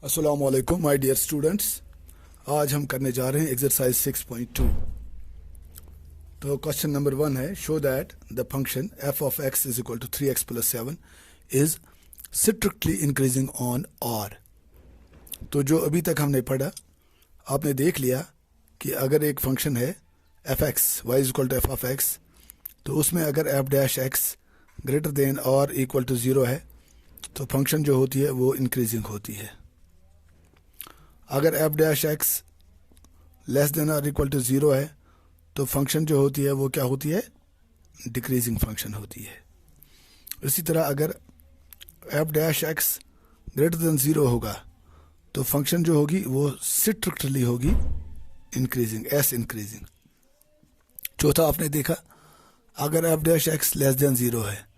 अस्सलाम वालेकुम my dear students. आज हम करने जा रहे हैं एक्सरसाइज 6.2। तो क्वेश्चन नंबर 1 है, show that the function f of x is equal to 3x plus 7 is strictly increasing on r। तो जो अभी तक हमने पढ़ा, आपने देख लिया कि अगर एक फंक्शन है f(x) y is equal to f of x, तो उसमें अगर f dash x greater than और इक्वल टू 0 है तो फंक्शन जो होती है वो इंक्रीजिंग होती है। अगर f dash x less than और इक्वल टू 0 है तो फंक्शन जो होती है वो क्या होती है, डिक्रीजिंग फंक्शन होती है। इसी तरह अगर f dash x greater than 0 होगा तो फंक्शन जो होगी वो स्ट्रिक्टली होगी इंक्रीजिंग, एस इंक्रीजिंग। चौथा आपने देखा, अगर f dash x less than 0 है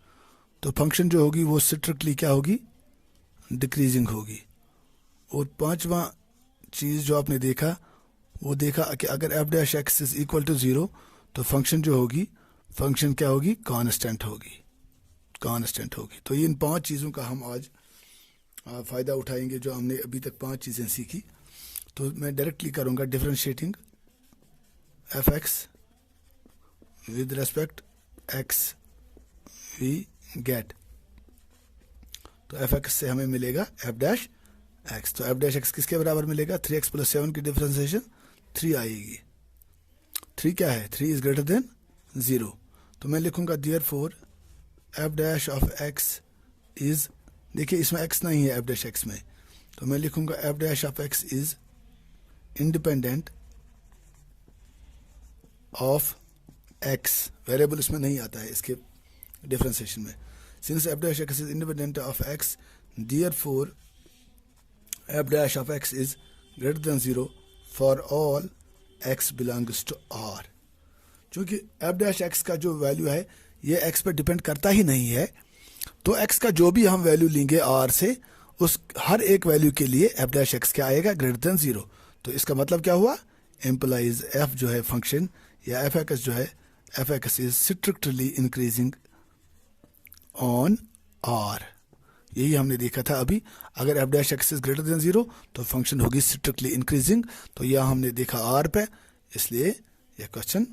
तो फंक्शन जो होगी वो स्ट्रिक्टली क्या होगी, डिक्रीजिंग होगी। और पांचवा चीज़ जो आपने देखा वो देखा कि अगर f dash x is equal to 0 तो फंक्शन जो होगी, फंक्शन क्या होगी, कांस्टेंट होगी, कांस्टेंट होगी। तो ये इन 5 चीज़ों का हम आज फ़ायदा उठाएंगे जो हमने अभी तक 5 चीज़ें सीखी। तो मैं डायरेक्टली करूँगा differentiating f(x) with respect x we get. तो f(x) से हमें मिलेगा f डैश x। तो f डैश x किसके बराबर मिलेगा, 3x प्लस 7 की डिफरेंशिएशन 3 आएगी। 3 क्या है, 3 इज ग्रेटर देन 0। तो मैं लिखूंगा therefore f dash of x is, देखिए इसमें x नहीं है f डैश x में, तो मैं लिखूंगा f dash of x is independent of x। Variable इसमें नहीं आता है इसके डिफरेंशिएशन में। Since f dash x is independent of x, therefore f dash of x is greater than 0 for all x belongs to r। चूंकि f dash x का जो value है ये x पर डिपेंड करता ही नहीं है, तो x का जो भी हम वैल्यू लेंगे r से, उस हर एक वैल्यू के लिए f dash x क्या आएगा, ग्रेटर देन 0। तो इसका मतलब क्या हुआ, एम्प्लाइज f जो है फंक्शन या f(x) जो है, f(x) is strictly increasing on r। यही हमने देखा था अभी। अगर f dash x is greater than 0 तो फंक्शन होगी स्ट्रिक्टली इंक्रीजिंग। तो यह हमने देखा r पे, इसलिए यह क्वेश्चन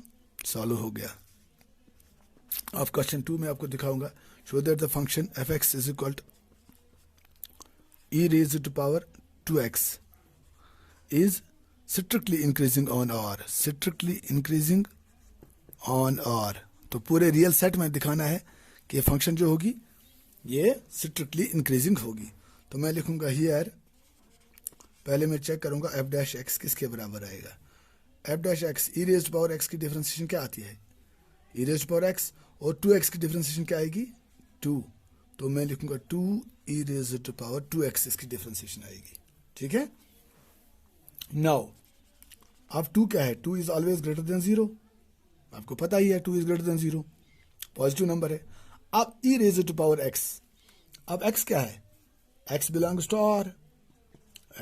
सॉल्व हो गया। अब क्वेश्चन 2 में आपको दिखाऊंगा, show that the function f(x) is equal to e raised to power 2x is strictly increasing on r, strictly increasing on r। तो पूरे रियल सेट में दिखाना है कि ये फंक्शन जो होगी ये स्ट्रिक्टली इंक्रीजिंग होगी। तो मैं लिखूंगा हियर, पहले मैं चेक करूंगा f डैश x किसके बराबर आएगा। f dash x e raised to power x की डिफरेंशिएशन क्या आती है, e raised to power x, और 2x की डिफरेंशिएशन क्या आएगी, 2। तो मैं लिखूंगा 2 e raised to power 2x इसकी डिफरेंशिएशन आएगी। ठीक है। नाउ अब 2 क्या है, 2 इज ऑलवेज ग्रेटर देन 0, आपको पता ही है 2 is greater than 0, positive number है। अब e raised to power x, अब x क्या है, x belongs to r,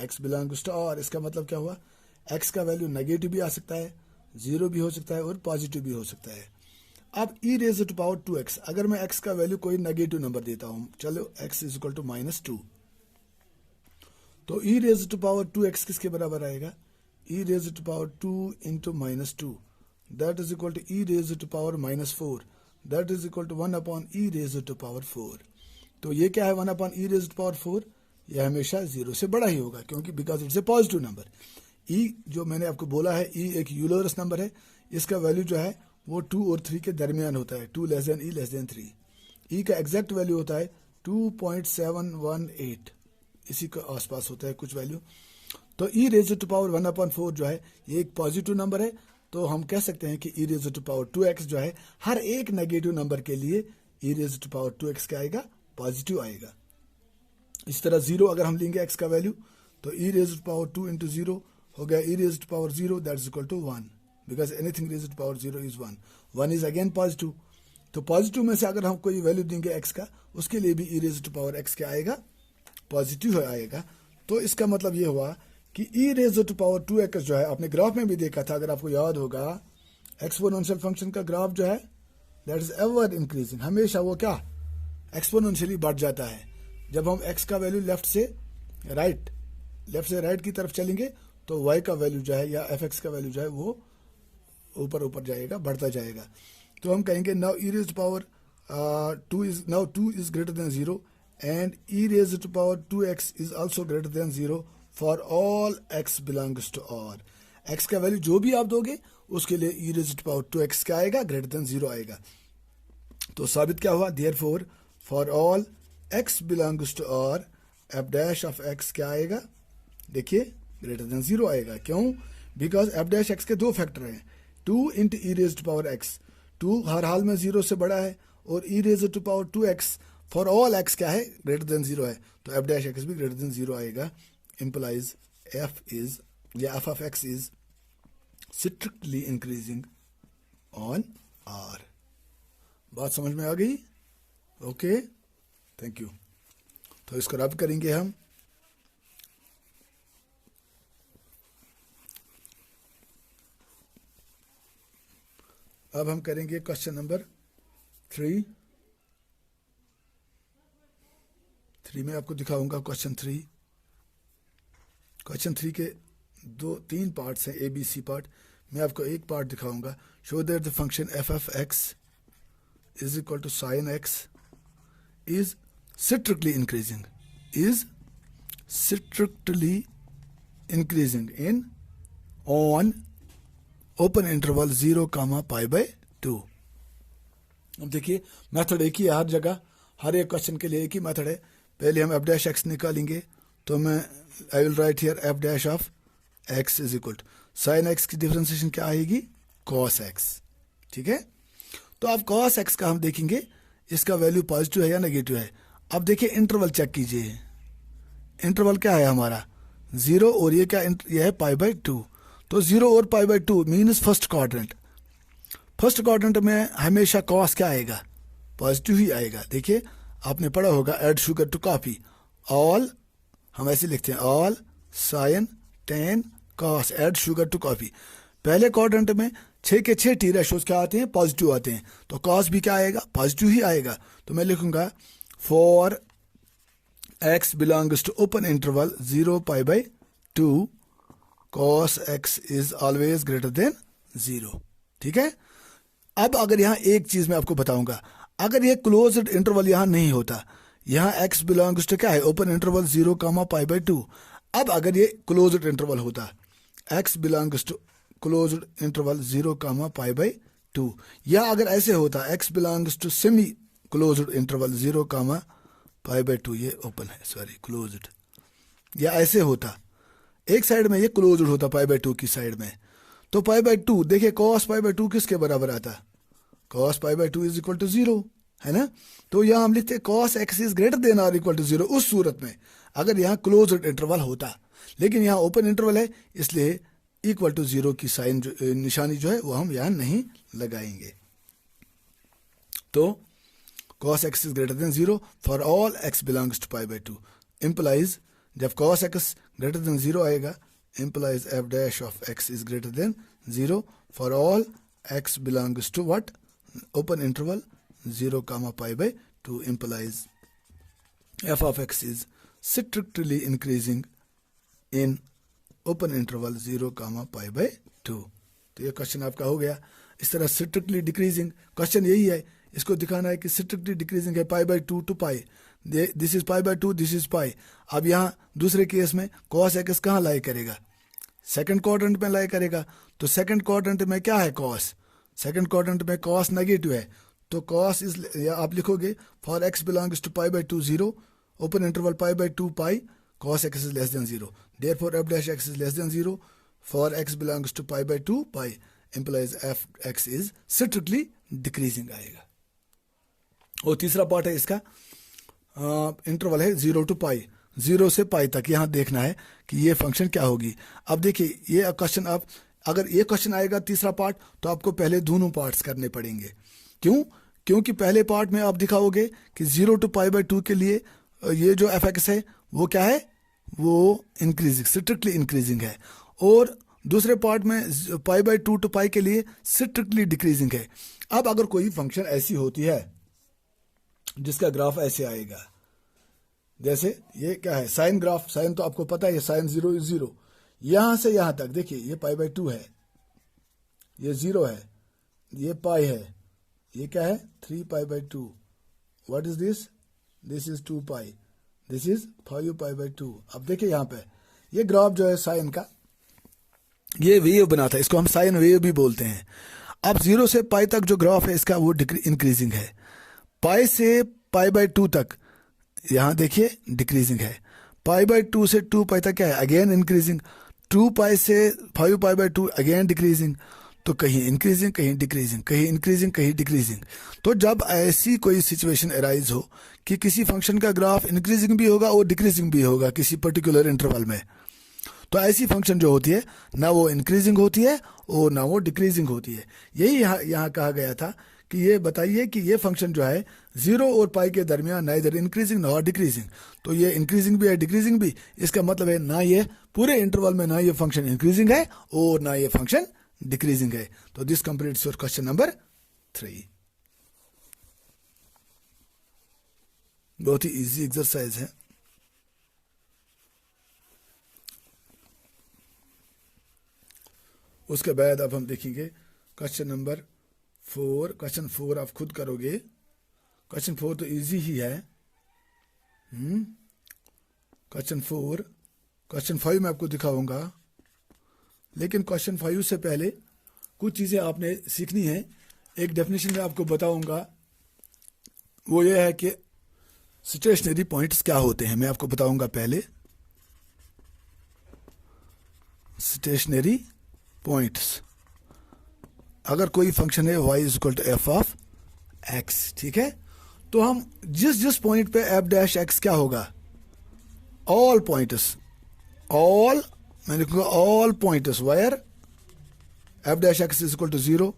x belongs to r। इसका मतलब क्या हुआ, x का वैल्यू नेगेटिव भी आ सकता है, 0 भी हो सकता है और पॉजिटिव भी हो सकता है। अब e raised to power 2x, अगर मैं x का वैल्यू कोई नेगेटिव नंबर देता हूं, चलो x इज इक्वल टू -2, तो e raised to power 2x किसके बराबर आएगा, e raised to power 2 into -2, that is equal to e raised to power -4, that is equal to 1 upon e raised to power 4। तो ये क्या है, 1 upon e raised to power 4, यह हमेशा 0 से बड़ा ही होगा, क्योंकि because it's a positive number. e जो मैंने आपको बोला है, e एक यूलरस नंबर है, इसका वैल्यू जो है वो 2 और 3 के दरमियान होता है, 2 less than e less than 3। e का एग्जैक्ट वैल्यू होता है 2.718, इसी के आसपास होता है कुछ वैल्यू। तो e raised to power 1 upon 4 जो है ये एक पॉजिटिव नंबर है, तो हम कह सकते हैं कि e raised to power 2x जो है हर एक नेगेटिव नंबर के लिए e raised to power 2x क्या आएगा, पॉजिटिव आएगा। इस तरह 0 अगर हम लेंगे x का वैल्यू, तो e raised to power 2 into 0 हो गया e raised to power 0, that is equal to 1, because anything raised to power 0 is 1, 1 is again positive. तो पॉजिटिव में से अगर हम कोई वैल्यू देंगे x का, उसके लिए भी e raised to power x क्या आएगा, पॉजिटिव आएगा। तो इसका मतलब ये हुआ कि e raised to power 2x जो है, आपने ग्राफ में भी देखा था, अगर आपको याद होगा, एक्सपोनेंशियल फंक्शन का ग्राफ जो है दैट इज एवर इंक्रीजिंग, हमेशा वो क्या एक्सपोनेंशियली बढ़ जाता है। जब हम x का वैल्यू लेफ्ट से राइट लेफ्ट से राइट की तरफ चलेंगे तो y का वैल्यू जो है या fx का वैल्यू जो है वो ऊपर ऊपर जाएगा, बढ़ता जाएगा। तो हम कहेंगे now e raised to power 2 is now 2 is greater than 0 and e raised to power 2x is also greater than 0 for all x belongs to R। x का वैल्यू जो भी आप दोगे उसके लिए e raised to power 2x क्या आएगा, greater than 0 आएगा। तो साबित क्या हुआ, therefore for all x belongs to R f dash of x क्या आएगा, देखिए greater than 0 आएगा। क्यों, बिकॉज f dash x के दो फैक्टर हैं, 2 into E raise to power X, 2 हर हाल में 0 से बड़ा है, और E raise to power 2x for all x क्या है, ग्रेटर देन 0 है, तो f डैश x भी ग्रेटर देन 0 आएगा। इम्प्लाइज f इज या f of x is strictly increasing on r। बात समझ में आ गई? Okay, thank you. तो इसको रब करेंगे हम। अब हम करेंगे क्वेश्चन नंबर 3 में आपको दिखाऊंगा क्वेश्चन 3। क्वेश्चन 3 के 3 पार्ट्स हैं, ए बी सी पार्ट। मैं आपको एक पार्ट दिखाऊंगा। Show that the function f of x is equal to sine x is strictly increasing in on open interval 0, π/2। अब देखिए मेथड एक ही है हर जगह, हर एक क्वेश्चन के लिए एक ही मेथड है। पहले हम f डैश एक्स निकालेंगे, तो मैं I will write here f dash of x is equal to sine x की डिफरेंशिएशन क्या आएगी, cos x। ठीक है, तो अब cos x का हम देखेंगे इसका वैल्यू पॉजिटिव है या नेगेटिव है। अब देखिए इंटरवल चेक कीजिए, इंटरवल क्या है हमारा 0, और ये क्या, ये है π/2। तो 0 और π/2 means first quadrant. First quadrant में हमेशा कॉस क्या आएगा, पॉजिटिव ही आएगा। देखिए आपने पढ़ा होगा add sugar to coffee, all हम ऐसे लिखते हैं all sine tan cos add sugar to coffee. पहले क्वाड्रेंट में 6 के 6 टी रेशोज क्या आते हैं, पॉजिटिव आते हैं, तो कॉस भी क्या आएगा, पॉजिटिव ही आएगा। तो मैं लिखूंगा for x belongs to open interval 0 π/2 cos x is always greater than 0। ठीक है, अब अगर यहाँ एक चीज मैं आपको बताऊंगा, अगर ये क्लोज्ड इंटरवल यहाँ नहीं होता, यहाँ x बिलोंग्स टू क्या है, ओपन इंटरवल 0, π/2। अब अगर ये क्लोज्ड इंटरवल होता, x belongs to closed interval 0, π/2, या अगर ऐसे होता x belongs to semi closed interval 0, π/2, ये ओपन है, सॉरी क्लोज्ड, या ऐसे होता, एक साइड में ये क्लोज्ड होता π/2 की साइड में, तो π/2 देखिए cos π/2 किसके बराबर आता, cos π/2 इज इक्वल टू 0, है ना। तो यहाँ हम लिखते हैं cos x is greater than और इक्वल टू 0 उस सूरत में अगर यहाँ क्लोज्ड इंटरवल होता, लेकिन यहाँ ओपन इंटरवल है, इसलिए इक्वल टू 0 की साइन निशानी जो है वो हम यहाँ नहीं लगाएंगे। तो cos x is greater than 0 for all x belongs to π/2 implies, जब cos x ग्रेटर देन 0 आएगा, implies f dash of x is greater than 0 for all x belongs to what, open interval 0, π/2 implies f of x is strictly increasing in open interval 0, π/2। तो ये question आपका हो गया। इस तरह strictly decreasing question यही है, इसको दिखाना है कि स्ट्रिक्टली डिक्रीजिंग है π/2 to pi, this is π/2, this is pi. अब यहाँ दूसरे केस में cos x कहाँ लाई करेगा, सेकंड क्वाड्रेंट में लाई करेगा, तो सेकंड क्वाड्रेंट में क्या है cos, सेकंड क्वाड्रेंट में cos नेगेटिव है, तो cos इज, या आप लिखोगे for x belongs to π/2 0, open interval π/2 pi, cos x is less than 0, therefore f dash x is less than 0 for x belongs to π/2 pi, implies f x is strictly decreasing आएगा। और तीसरा part है इसका, interval है 0 to पाई, 0 से पाई तक, यहाँ देखना है कि ये फंक्शन क्या होगी। अब देखिए ये क्वेश्चन, आप अगर ये क्वेश्चन आएगा तीसरा पार्ट, तो आपको पहले दोनों पार्ट्स करने पड़ेंगे। क्यों, क्योंकि पहले पार्ट में आप दिखाओगे कि 0 to π/2 के लिए ये जो एफ एक्स है वो क्या है, वो इंक्रीजिंग, स्ट्रिक्टली इंक्रीजिंग है, और दूसरे पार्ट में π/2 to पाई के लिए स्ट्रिक्टली डिक्रीजिंग है। अब अगर कोई फंक्शन ऐसी होती है जिसका ग्राफ ऐसे आएगा, जैसे ये क्या है, साइन ग्राफ, साइन तो आपको पता है, ये साइन 0 इज 0, यहां से यहां तक देखिए ये π/2 है, ये 0 है, ये पाई है, ये क्या है 3π/2, what is this, this is 2π, this is 5π/2। अब देखिए यहाँ पे ये ग्राफ जो है साइन का, ये वेव बनाता है, इसको हम साइन वेव भी बोलते हैं। अब 0 से पाई तक जो ग्राफ है इसका वो इंक्रीजिंग है, पाई से π/2 तक यहाँ देखिए डिक्रीजिंग है, π/2 से 2π तक क्या है अगेन इंक्रीजिंग, 2π से 5π/2 अगेन डिक्रीजिंग। तो कहीं इंक्रीजिंग कहीं डिक्रीजिंग, कहीं इंक्रीजिंग कहीं डिक्रीजिंग। तो जब ऐसी कोई सिचुएशन अराइज हो कि किसी फंक्शन का ग्राफ इंक्रीजिंग भी होगा और डिक्रीजिंग भी होगा किसी पर्टिकुलर इंटरवल में, तो ऐसी फंक्शन जो होती है ना वो इंक्रीजिंग होती है और ना वो डिक्रीजिंग होती है। यही यहाँ कहा गया था कि ये बताइए कि ये फंक्शन जो है 0 और पाई के दरमियान नाइदर इंक्रीजिंग नॉर डिक्रीजिंग, तो ये इंक्रीजिंग भी है डिक्रीजिंग भी, इसका मतलब है ना ये पूरे इंटरवल में ना ये फंक्शन इंक्रीजिंग है और ना ये फंक्शन डिक्रीजिंग है। तो this completes your question number 3। बहुत ही इजी एक्सरसाइज है। उसके बाद अब हम देखेंगे क्वेश्चन नंबर 4। क्वेश्चन 4 आप खुद करोगे, क्वेश्चन 4 तो इजी ही है। क्वेश्चन 4, क्वेश्चन 5 मैं आपको दिखाऊंगा, लेकिन क्वेश्चन 5 से पहले कुछ चीज़ें आपने सीखनी है। एक डेफिनेशन में आपको बताऊंगा, वो ये है कि स्टेशनरी पॉइंट्स क्या होते हैं, मैं आपको बताऊंगा पहले। स्टेशनरी पॉइंट्स, अगर कोई फंक्शन है y = f(x), ठीक है, तो हम जिस पॉइंट पे f'(x) क्या होगा, ऑल पॉइंट्स, ऑल मैं लिखूंगा ऑल पॉइंट्स वेयर f'(x) = 0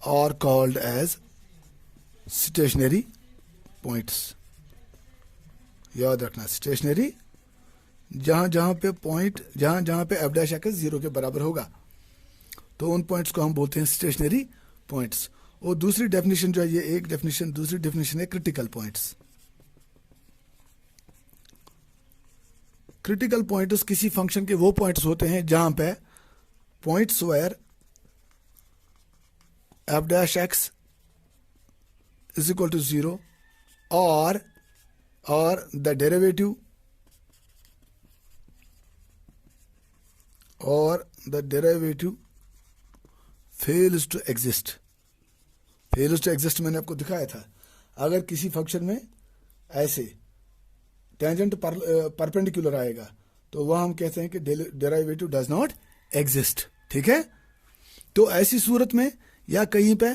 और कॉल्ड एज स्टेशनरी पॉइंट्स। याद रखना, स्टेशनरी जहां पे पॉइंट जहां पे f'(x) 0 के बराबर होगा, तो उन पॉइंट्स को हम बोलते हैं स्टेशनरी पॉइंट्स। और दूसरी डेफिनेशन जो है, ये एक डेफिनेशन, दूसरी डेफिनेशन है क्रिटिकल पॉइंट्स। क्रिटिकल पॉइंट्स किसी फंक्शन के वो पॉइंट्स होते हैं जहां पे पॉइंट्स वेयर f'(x) = 0 और the derivative fails to exist। Fails to exist मैंने आपको दिखाया था। अगर किसी फंक्शन में ऐसे टेंजेंट परपेंडिकुलर आएगा तो वह हम कहते हैं कि डेरिवेटिव डज नॉट एग्जिस्ट, ठीक है। तो ऐसी सूरत में या कहीं पे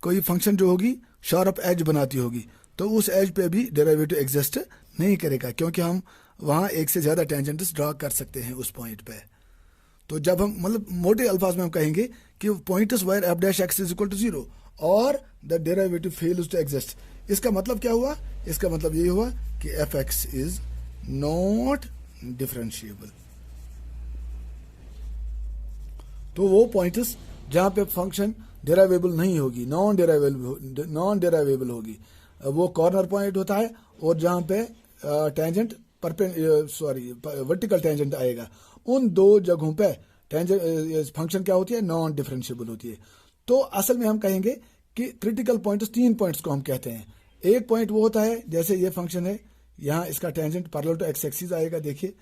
कोई फंक्शन जो होगी शार्प एज बनाती होगी, तो उस एज पे भी डेरिवेटिव एग्जिस्ट नहीं करेगा, क्योंकि हम वहाँ एक से ज़्यादा टेंजेंट्स ड्रा कर सकते हैं उस पॉइंट पे। तो जब हम मतलब मोटे अल्फाज में हम कहेंगे कि पॉइंट्स वेयर f'(x) = 0 और the derivative fails to exist, इसका मतलब क्या हुआ, इसका मतलब ये हुआ कि f(x) इज नॉट डिफरेंशिएबल। तो वो पॉइंट्स जहां पे फंक्शन डेरावेबल नहीं होगी, नॉन डेरावेबल होगी, वो कॉर्नर पॉइंट होता है, और जहां पे टेंजेंट वर्टिकल टेंजेंट आएगा, उन दो जगहों पे टेंजेंट फंक्शन क्या होती है, नॉन डिफरेंशिएबल होती है। तो असल में हम कहेंगे कि क्रिटिकल पॉइंट्स 3 पॉइंट्स को हम कहते हैं। एक पॉइंट वो होता है जैसे ये फंक्शन है, यहाँ इसका tangent parallel to x axis आएगा, देखिए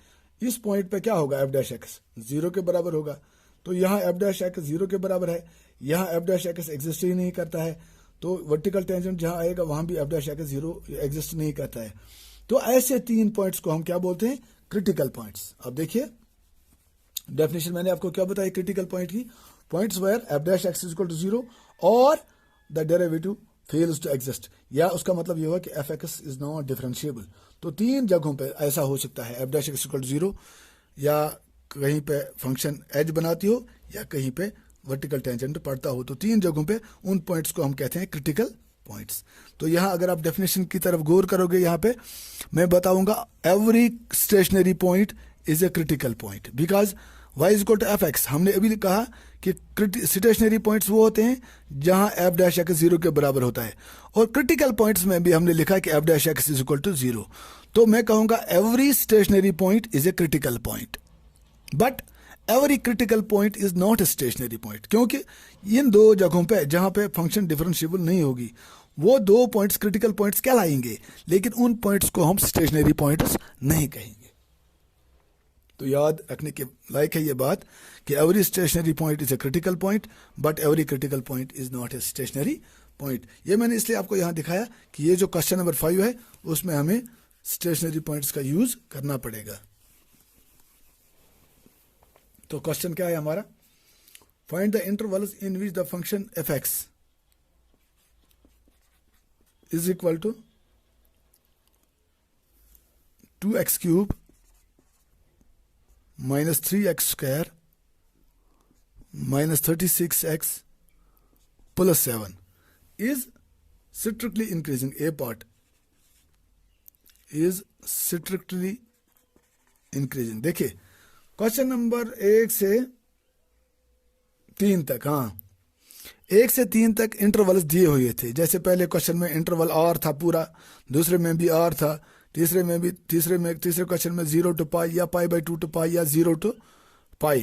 इस पॉइंट पे क्या होगा, f'(x) 0 के बराबर होगा। तो यहाँ f'(x) 0 के बराबर है, यहाँ f'(x) एग्जिस्ट ही नहीं करता है, तो वर्टिकल टेंजेंट जहाँ आएगा वहां भी f'(x) 0 एग्जिस्ट नहीं करता है। तो ऐसे 3 पॉइंट्स को हम क्या बोलते हैं, क्रिटिकल पॉइंट्स। अब देखिए डेफिनेशन मैंने आपको क्या बताई क्रिटिकल पॉइंट की, पॉइंट्स वेयर f'(x) = 0 और the derivative fails to exist, या उसका मतलब ये हुआ कि f(x) इज नॉट डिफरेंशिएबल। तो 3 जगहों पे ऐसा हो सकता है, f'(x) = 0, या कहीं पे फंक्शन एज बनाती हो, या कहीं पे वर्टिकल टेंजेंट पड़ता हो। तो 3 जगहों पे उन पॉइंट्स को हम कहते हैं क्रिटिकल पॉइंट्स। तो यहाँ अगर आप डेफिनेशन की तरफ गौर करोगे, यहाँ पे मैं बताऊंगा every stationary point is a critical point, because y is equal to f x. हमने अभी कहा कि स्टेशनरी पॉइंट्स वो होते हैं जहां एफ डैश एक्स 0 के बराबर होता है, और क्रिटिकल पॉइंट्स में भी हमने लिखा कि f dash x is equal to 0। तो मैं कहूंगा every stationary point is a critical point, but every critical point is not a stationary point, क्योंकि इन दो जगहों पे जहां पे फंक्शन डिफरेंशिएबल नहीं होगी वो दो पॉइंट्स क्रिटिकल पॉइंट्स कहलाएंगे, लेकिन उन पॉइंट्स को हम स्टेशनरी पॉइंट्स नहीं कहेंगे। तो याद रखने के लायक है ये बात कि every stationary point is a critical point, but every critical point is not a stationary point. ये मैंने इसलिए आपको यहां दिखाया कि ये जो क्वेश्चन नंबर 5 है उसमें हमें स्टेशनरी पॉइंट्स का यूज करना पड़ेगा। तो क्वेश्चन क्या है हमारा, find the intervals in which the function f x is equal to 2x cube minus 3x square minus 36x plus 7 is strictly increasing. A part is strictly increasing. देखिए question number 1 से 3 तक, हाँ 1 से 3 तक intervals दिए हुए थे। जैसे पहले क्वेश्चन में इंटरवल आर था पूरा, दूसरे में भी आर था, तीसरे क्वेश्चन में 0 to पाई या पाई बाई 2 to पाई या 0 to पाई।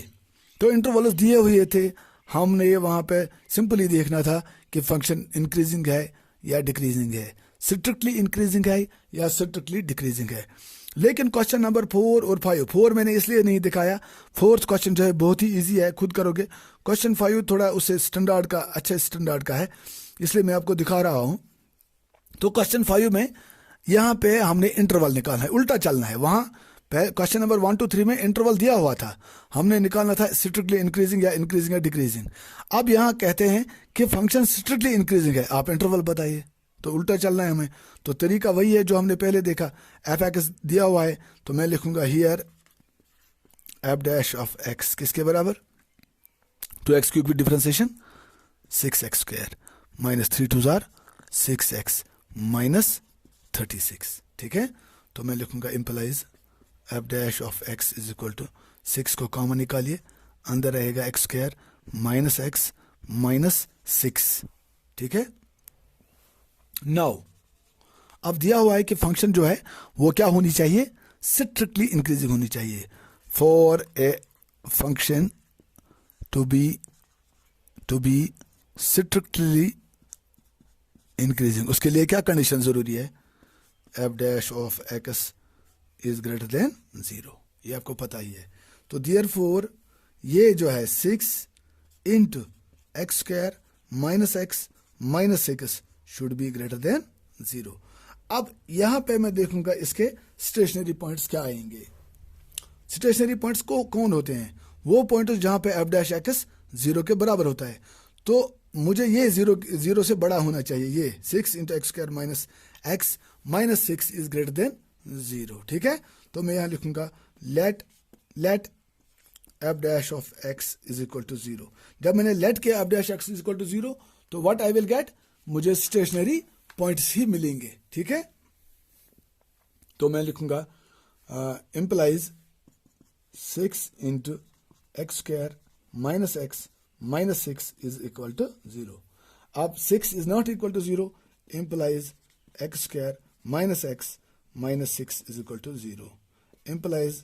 तो इंटरवल्स दिए हुए थे, हमने ये वहाँ पे सिंपली देखना था कि फंक्शन इंक्रीजिंग है या डिक्रीजिंग है, स्ट्रिक्टली इंक्रीजिंग है या स्ट्रिक्टली डिक्रीजिंग है। लेकिन क्वेश्चन नंबर 4 और 5, 4 मैंने इसलिए नहीं दिखाया, 4th क्वेश्चन जो है बहुत ही ईजी है, खुद करोगे। क्वेश्चन 5 थोड़ा उससे स्टैंडर्ड का, अच्छे स्टैंडर्ड का है, इसलिए मैं आपको दिखा रहा हूँ। तो क्वेश्चन 5 में यहाँ पे हमने इंटरवल निकालना है, उल्टा चलना है। वहाँ क्वेश्चन नंबर 1 to 3 में इंटरवल दिया हुआ था, हमने निकालना था स्ट्रिक्टली इंक्रीजिंग या इंक्रीजिंग या डिक्रीजिंग। अब यहाँ कहते हैं कि फंक्शन स्ट्रिक्टली इंक्रीजिंग है, आप इंटरवल बताइए, तो उल्टा चलना है हमें। तो तरीका वही है जो हमने पहले देखा, एफ एक्स दिया हुआ है तो मैं लिखूंगा here f dash of x किसके बराबर, 2x क्यूब की डिफरेंशिएशन 6x स्क्वायर माइनस 3 2 जार 6x माइनस 36, ठीक है। तो मैं लिखूंगा implies f dash of x is equal to 6 को कॉमन निकालिए, अंदर रहेगा x square minus x minus 6, ठीक है। नाउ अब दिया हुआ है कि फंक्शन जो है वो क्या होनी चाहिए, स्ट्रिक्टली इंक्रीजिंग होनी चाहिए। For a function to be strictly increasing, उसके लिए क्या कंडीशन जरूरी है, f dash of x is greater than 0, ये आपको पता ही है। तो देयरफॉर ये जो है 6 into x square minus x minus 6 should be greater than 0। अब यहां पे मैं देखूंगा इसके स्टेशनरी पॉइंट्स क्या आएंगे। स्टेशनरी पॉइंट्स को कौन होते हैं, वो पॉइंट्स जहां पे एफ डैश एक्स 0 के बराबर होता है। तो मुझे ये 0 से बड़ा होना चाहिए, ये 6 into x square minus x minus 6 is greater than 0, ठीक है। तो मैं यहां लिखूंगा let f dash of x is equal to 0। जब मैंने लेट किया f dash x is equal to 0, तो व्हाट आई विल गेट, मुझे स्टेशनरी पॉइंट्स ही मिलेंगे, ठीक है। तो मैं लिखूंगा implies 6 into x square minus x minus 6 is equal to 0। अब 6 is not equal to 0, implies x square minus x minus 6 is equal to 0, implies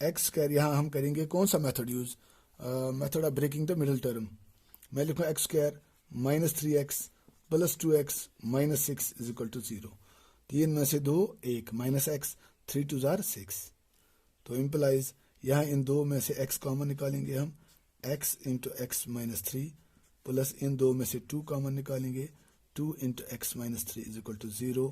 x square, यहाँ हम करेंगे कौन सा method use, method of breaking the middle term. मैं लिखूँ x square minus 3x plus 2x minus 6 is equal to 0। 3 में से 2 1 minus x 3 2 jar 6। तो इंप्लाइज यहाँ इन 2 में से x कॉमन निकालेंगे हम, x into X minus 3 plus इन 2 में से 2 कॉमन निकालेंगे, 2 into X minus 3 is equal to 0।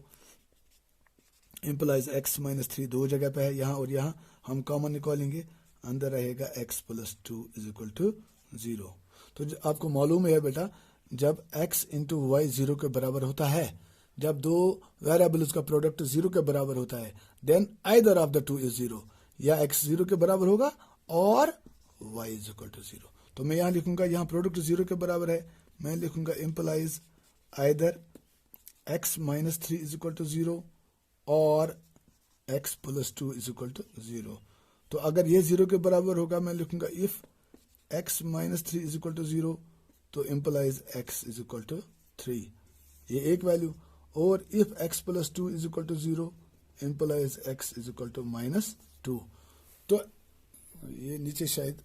Implies x minus 3 दो जगह पे है, यहाँ और यहाँ हम कॉमन निकालेंगे, अंदर रहेगा x plus 2 is equal to 0। तो आपको मालूम है बेटा, जब x इंटू वाई 0 के बराबर होता है, जब दो वेरिएबल्स का प्रोडक्ट 0 के बराबर होता है, then either of the two is 0, या x 0 के बराबर होगा और y इज इक्वल टू 0। तो मैं यहाँ लिखूंगा, यहाँ प्रोडक्ट 0 के बराबर है, मैं लिखूंगा implies either x minus 3 is equal to 0 और x plus 2 is equal to 0। तो अगर ये 0 के बराबर होगा, मैं लिखूंगा if x minus 3 is equal to 0, तो implies x is equal to 3, ये एक वैल्यू। और if x plus 2 is equal to 0, implies x is equal to minus 2। तो ये नीचे शायद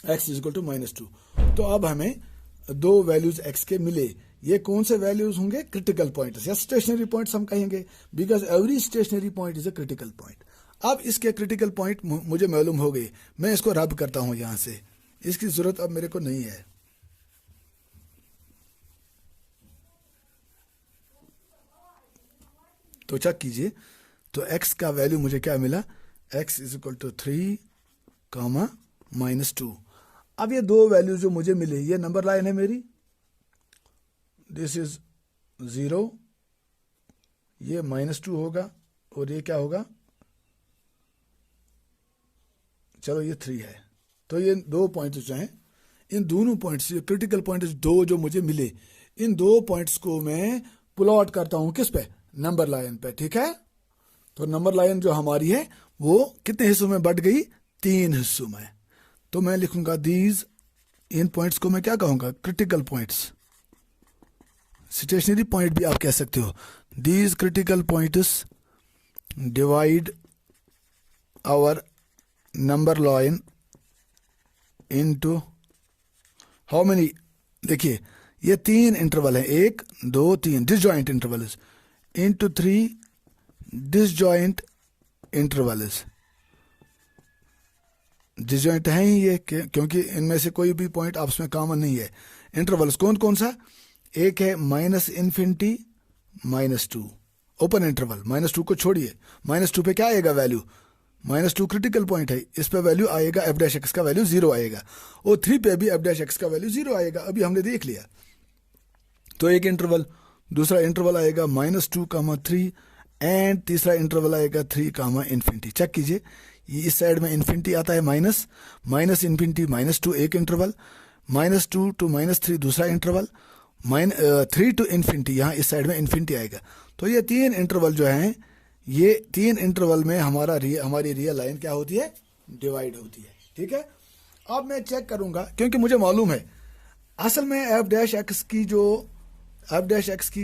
x is equal to minus 2। तो अब हमें दो वैल्यूज x के मिले। ये कौन से वैल्यूज होंगे? क्रिटिकल पॉइंट्स या स्टेशनरी पॉइंट्स हम कहेंगे, because every stationary point is a critical point. अब इसके क्रिटिकल पॉइंट मुझे मालूम हो गए, मैं इसको रब करता हूं यहां से, इसकी जरूरत अब मेरे को नहीं है। तो चेक कीजिए, तो x का वैल्यू मुझे क्या मिला? x is equal to 3 comma minus 2। अब ये दो वैल्यू जो मुझे मिले, ये नंबर लाइन है मेरी, दिस इज 0, ये माइनस 2 होगा, और ये क्या होगा? चलो ये 3 है। तो ये दो पॉइंट्स जो हैं, इन दोनों पॉइंट्स, ये क्रिटिकल पॉइंट्स दो जो मुझे मिले, इन दो पॉइंट्स को मैं प्लॉट करता हूं किस पे? नंबर लाइन पे, ठीक है। तो नंबर लाइन जो हमारी है वो कितने हिस्सों में बढ़ गई? 3 हिस्सों में। तो मैं लिखूंगा दीज, इन पॉइंट्स को मैं क्या कहूंगा? क्रिटिकल पॉइंट्स, स्टेशनरी पॉइंट भी आप कह सकते हो। These critical points divide our number line into how many? देखिए ये 3 इंटरवल है, 1 2 3 disjoint intervals into 3 disjoint intervals. Disjoint है ही ये, क्योंकि इनमें से कोई भी पॉइंट आपस में कॉमन नहीं है। इंटरवल्स कौन कौन सा? एक है minus infinity minus 2, open interval. Minus 2 को छोड़िए, माइनस 2 पे क्या आएगा वैल्यू? माइनस 2 क्रिटिकल पॉइंट है, इस पे वैल्यू आएगा एफ डैश एक्स का वैल्यू 0 आएगा, और 3 पे भी एफ डैश एक्स का वैल्यू 0 आएगा। अभी हमने देख लिया। तो एक इंटरवल, दूसरा इंटरवल आएगा माइनस 2 कामा 3, एंड तीसरा इंटरवल आएगा 3 कामा इन्फिनिटी। चेक कीजिए, ये इस साइड में इन्फिनिटी आता है, माइनस माइनस इन्फिनिटी माइनस 2 एक इंटरवल, माइनस 2 टू माइनस 3 दूसरा इंटरवल, 3 टू इन्फिनिटी, यहाँ इस साइड में इन्फिनिटी आएगा। तो ये 3 इंटरवल जो हैं, ये 3 इंटरवल में हमारी रियल लाइन क्या होती है? डिवाइड होती है, ठीक है। अब मैं चेक करूंगा, क्योंकि मुझे मालूम है असल में एफ डैश एक्स की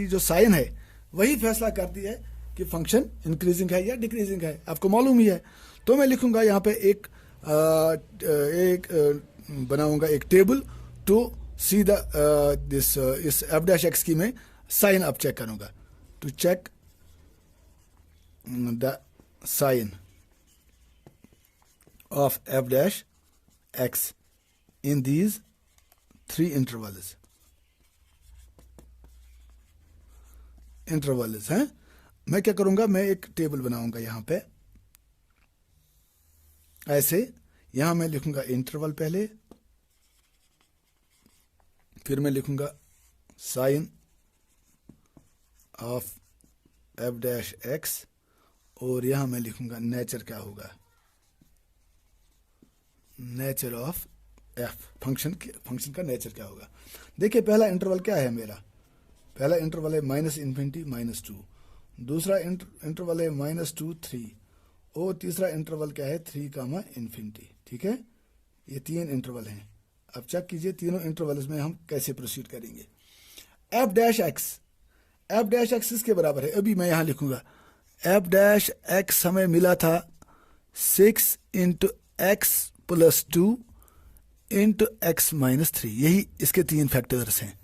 जो साइन है वही फैसला करती है कि फंक्शन इंक्रीजिंग है या डिक्रीजिंग है, आपको मालूम ही है। तो मैं लिखूंगा यहाँ पे एक बनाऊंगा एक table to see the this इस एफ डैश एक्स की मैं साइन अब चेक करूंगा, to check the sign of f dash x in these 3 intervals हैं। मैं क्या करूंगा? मैं एक टेबल बनाऊंगा यहां पे ऐसे। यहां मैं लिखूंगा इंटरवल पहले, फिर मैं लिखूंगा sign of f dash x, और यहां मैं लिखूंगा नेचर क्या होगा? नेचर ऑफ एफ, फंक्शन का नेचर क्या होगा? देखिए पहला इंटरवल क्या है मेरा? पहला इंटरवल है माइनस इन्फिनिटी माइनस 2, दूसरा इंटरवल है माइनस 2 3, और तीसरा इंटरवल क्या है? 3 कामा इन्फिनिटी, ठीक है। ये 3 इंटरवल हैं। अब चेक कीजिए तीनों इंटरवल्स में हम कैसे प्रोसीड करेंगे। एफ डैश एक्स इसके बराबर है, अभी मैं यहां लिखूंगा एफ डैश एक्स हमें मिला था 6 into x plus 2 into X minus 3, यही इसके 3 फैक्टर्स हैं।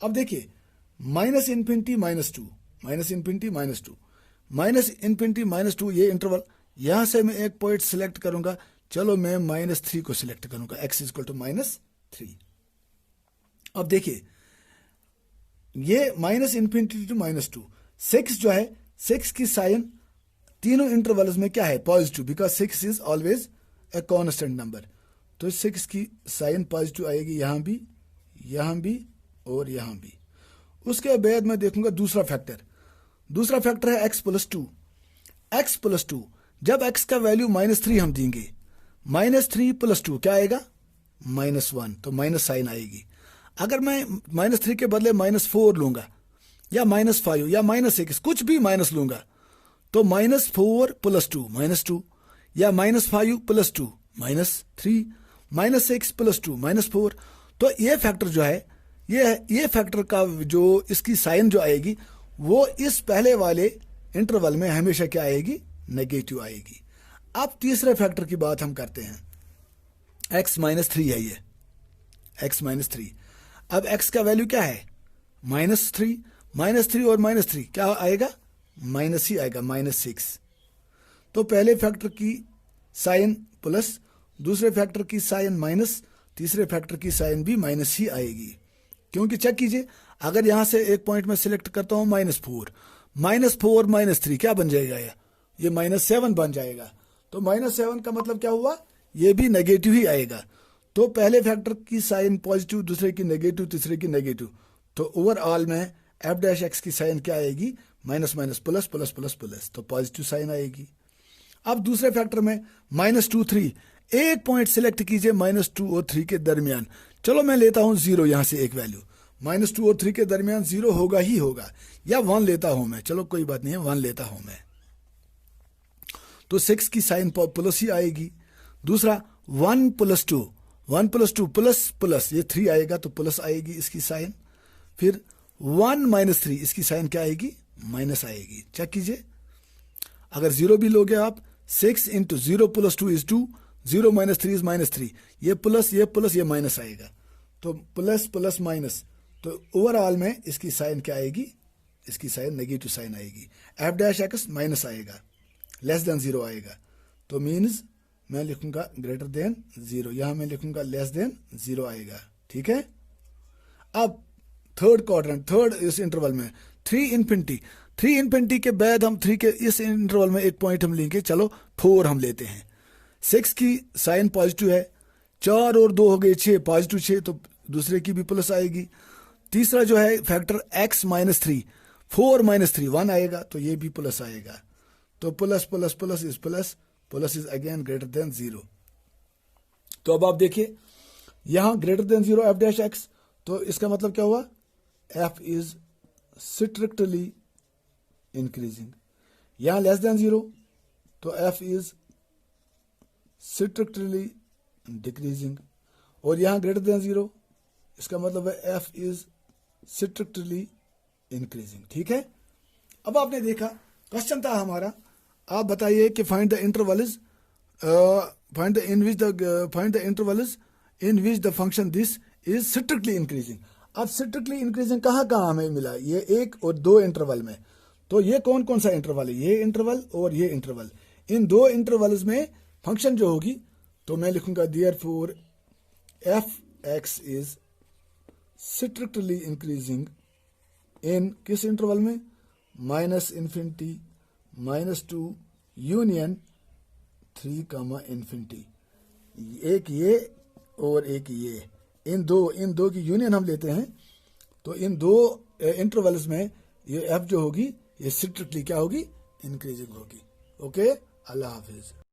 अब देखिए minus infinity minus 2, minus infinity minus 2, minus infinity minus 2, ये इंटरवल, यहां से मैं एक पॉइंट सिलेक्ट करूंगा। चलो मैं माइनस 3 को सिलेक्ट करूंगा, x is equal to minus 3। अब देखिए ये माइनस इन्फिनिटी टू माइनस 2, 6 जो है, 6 की साइन तीनों इंटरवल्स में क्या है? Positive, because 6 is always a constant number. तो 6 की साइन पॉजिटिव आएगी, यहां भी और यहां भी। उसके बाद मैं देखूंगा दूसरा फैक्टर है एक्स प्लस 2। जब एक्स का वैल्यू माइनस 3 हम देंगे, माइनस 3 प्लस 2 क्या आएगा? माइनस 1, तो माइनस साइन आएगी। अगर मैं माइनस 3 के बदले माइनस 4 लूंगा, या माइनस 5 या माइनस 6, कुछ भी माइनस लूंगा, तो -4 + 2 -2, या -5 + 2 -3, -6 + 2 -4। तो ये फैक्टर जो है, ये फैक्टर का जो इसकी साइन जो आएगी वो इस पहले वाले इंटरवल में हमेशा क्या आएगी, नेगेटिव आएगी। अब तीसरे फैक्टर की बात हम करते हैं, x -3 है, ये x -3। अब x का वैल्यू क्या है, -3, -3 और -3 क्या आएगा, माइनस ही आएगा, -6। तो पहले फैक्टर की साइन प्लस, दूसरे फैक्टर की साइन माइनस, तीसरे फैक्टर की साइन भी माइनस ही आएगी। क्योंकि चेक कीजिए, अगर यहां से एक पॉइंट में सिलेक्ट करता हूं -4, -4 -3 क्या बन जाएगा, ये -7 बन जाएगा। तो -7 का मतलब क्या हुआ, ये भी नेगेटिव ही आएगा। तो पहले फैक्टर की साइन पॉजिटिव, दूसरे की नेगेटिव, तीसरे की नेगेटिव। तो ओवरऑल में f' की साइन क्या आएगी, minus minus plus plus plus plus, तो पॉजिटिव साइन आएगी। अब दूसरे फैक्टर में -2 3, एक पॉइंट सिलेक्ट कीजिए -2 और 3 के दरमियान। चलो मैं लेता हूं 0, यहां से एक वैल्यू -2 और 3 के दरमियान 0 होगा ही होगा, या 1 लेता हूं मैं, चलो कोई बात नहीं है, 1 लेता हूं मैं। तो 6 की साइन प्लस ही आएगी। दूसरा 1 + 2, 1 + 2 प्लस प्लस, ये 3 आएगा तो प्लस आएगी इसकी साइन। फिर 1 - 3, इसकी साइन क्या आएगी, माइनस आएगी। चेक कीजिए, अगर 0 भी लोगे आप, 6 × 0 + 2 = 2, 0 - 3 = -3, ये प्लस ये माइनस आएगा, तो प्लस प्लस माइनस। तो ओवरऑल में इसकी साइन क्या आएगी, इसकी साइन नेगेटिव साइन आएगी। f' माइनस आएगा, लेस देन 0 आएगा। तो मीन्स मैं लिखूंगा >0, यहां मैं लिखूंगा <0 आएगा। ठीक है। अब थर्ड क्वाड्रेंट, थर्ड इस इंटरवल में 3 इन्फिनिटी के बाद हम 3 के इस इंटरवल में एक पॉइंट हम लेंगे, चलो 4 हम लेते हैं। 6 की साइन पॉजिटिव है, 4 और 2 हो गए 6, पॉजिटिव 6, तो दूसरे की भी प्लस आएगी। तीसरा जो है फैक्टर x -3, 4 - 3 1 आएगा, तो ये भी प्लस आएगा। तो plus plus plus is plus, plus is again >0। तो अब आप देखिए, यहां >0 f', तो इसका मतलब क्या हुआ, f इज स्ट्रिक्टली इंक्रीजिंग। यहां <0, तो f इज स्ट्रिक्टली डिक्रीजिंग। और यहां >0, इसका मतलब है f इज स्ट्रिक्टली इंक्रीजिंग। ठीक है। अब आपने देखा, क्वेश्चन था हमारा, आप बताइए कि find the intervals in which the function this is strictly increasing. अब स्ट्रिक्टली इंक्रीजिंग कहाँ हमें मिला, ये 1 और 2 इंटरवल में। तो ये कौन कौन सा इंटरवल है, ये इंटरवल और ये इंटरवल। इन 2 इंटरवल्स में फंक्शन जो होगी, तो मैं लिखूंगा therefore f(x) is strictly increasing इन किस इंटरवल में, -∞, -2 यूनियन 3, इन्फिनिटी। एक ये और एक ये, इन दो की यूनियन हम लेते हैं। तो इन 2 इंटरवल्स में ये f जो होगी, ये स्ट्रिक्टली क्या होगी, इंक्रीजिंग होगी। ओके, अल्लाह हाफिज।